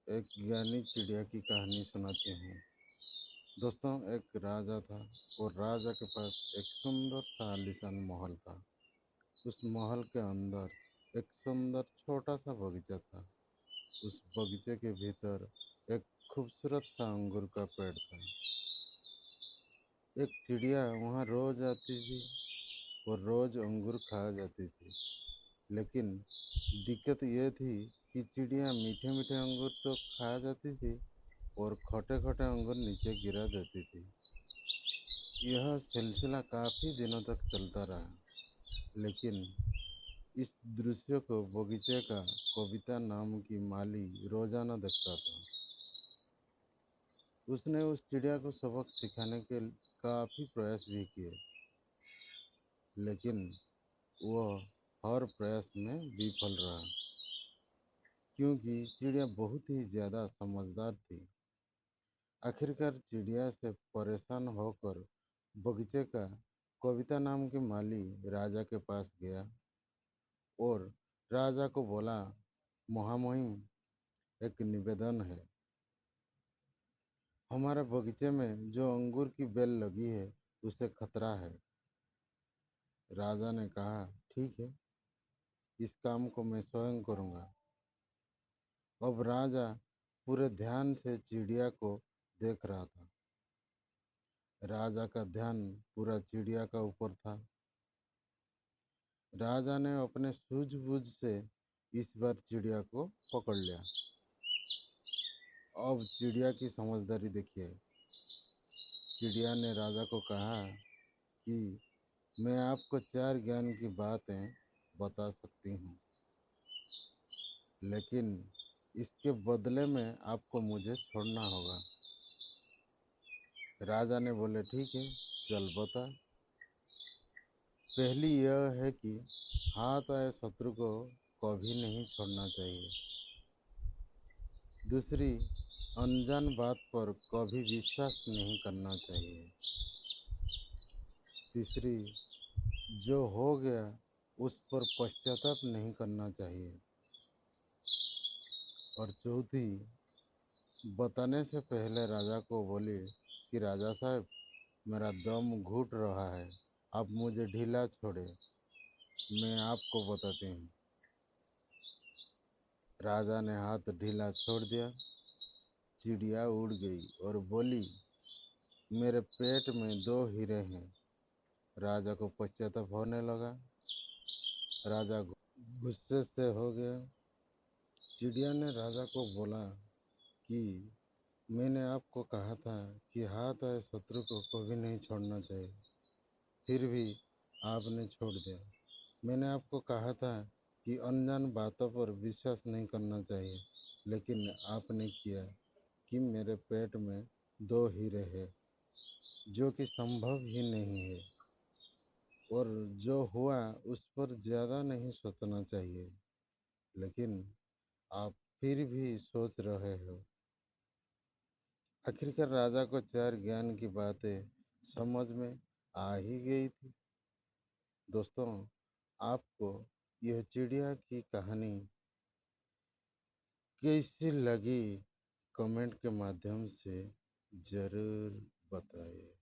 एक ज्ञानी चिड़िया की कहानी सुनाती हूँ। दोस्तों, एक राजा था और राजा के पास एक सुंदर सा आलीशान महल था। उस महल के अंदर एक सुंदर छोटा सा बगीचा था। उस बगीचे के भीतर एक खूबसूरत सा अंगूर का पेड़ था। एक चिड़िया वहाँ रोज आती थी और रोज अंगूर खा जाती थी। लेकिन दिक्कत ये थी कि चिड़िया मीठे मीठे अंगूर तो खा जाती थी और खट्टे खट्टे अंगूर नीचे गिरा देती थी। यह सिलसिला काफ़ी दिनों तक चलता रहा। लेकिन इस दृश्य को बगीचे का कविता नाम की माली रोजाना देखता था। उसने उस चिड़िया को सबक सिखाने के काफ़ी प्रयास भी किए, लेकिन वह हर प्रयास में विफल रहा, क्योंकि चिड़िया बहुत ही ज़्यादा समझदार थी। आखिरकार चिड़िया से परेशान होकर बगीचे का कविता नाम की माली राजा के पास गया और राजा को बोला, महामहिम, एक निवेदन है। हमारे बगीचे में जो अंगूर की बेल लगी है उसे खतरा है। राजा ने कहा, ठीक है, इस काम को मैं स्वयं करूँगा। अब राजा पूरे ध्यान से चिड़िया को देख रहा था। राजा का ध्यान पूरा चिड़िया का ऊपर था। राजा ने अपने सूझबूझ से इस बार चिड़िया को पकड़ लिया। अब चिड़िया की समझदारी देखिए। चिड़िया ने राजा को कहा कि मैं आपको चार ज्ञान की बातें बता सकती हूँ, लेकिन इसके बदले में आपको मुझे छोड़ना होगा। राजा ने बोले, ठीक है, चल बता। पहली यह है कि हाथ आए शत्रु को कभी नहीं छोड़ना चाहिए। दूसरी, अनजान बात पर कभी विश्वास नहीं करना चाहिए। तीसरी, जो हो गया उस पर पश्चाताप नहीं करना चाहिए। और चौथी, बताने से पहले राजा को बोले कि राजा साहब, मेरा दम घुट रहा है, आप मुझे ढीला छोड़े, मैं आपको बताती हूँ। राजा ने हाथ ढीला छोड़ दिया। चिड़िया उड़ गई और बोली, मेरे पेट में दो हीरे हैं। राजा को पश्चाताप होने लगा। राजा गुस्से से हो गया। चिड़िया ने राजा को बोला कि मैंने आपको कहा था कि हाथ आए शत्रु को कभी नहीं छोड़ना चाहिए, फिर भी आपने छोड़ दिया। मैंने आपको कहा था कि अनजान बातों पर विश्वास नहीं करना चाहिए, लेकिन आपने किया। कि मेरे पेट में दो हीरे हैं, जो कि संभव ही नहीं है, और जो हुआ उस पर ज़्यादा नहीं सोचना चाहिए, लेकिन आप फिर भी सोच रहे हो। आखिरकार राजा को चार ज्ञान की बातें समझ में आ ही गई थी। दोस्तों, आपको यह चिड़िया की कहानी कैसी लगी, कमेंट के माध्यम से ज़रूर बताइए।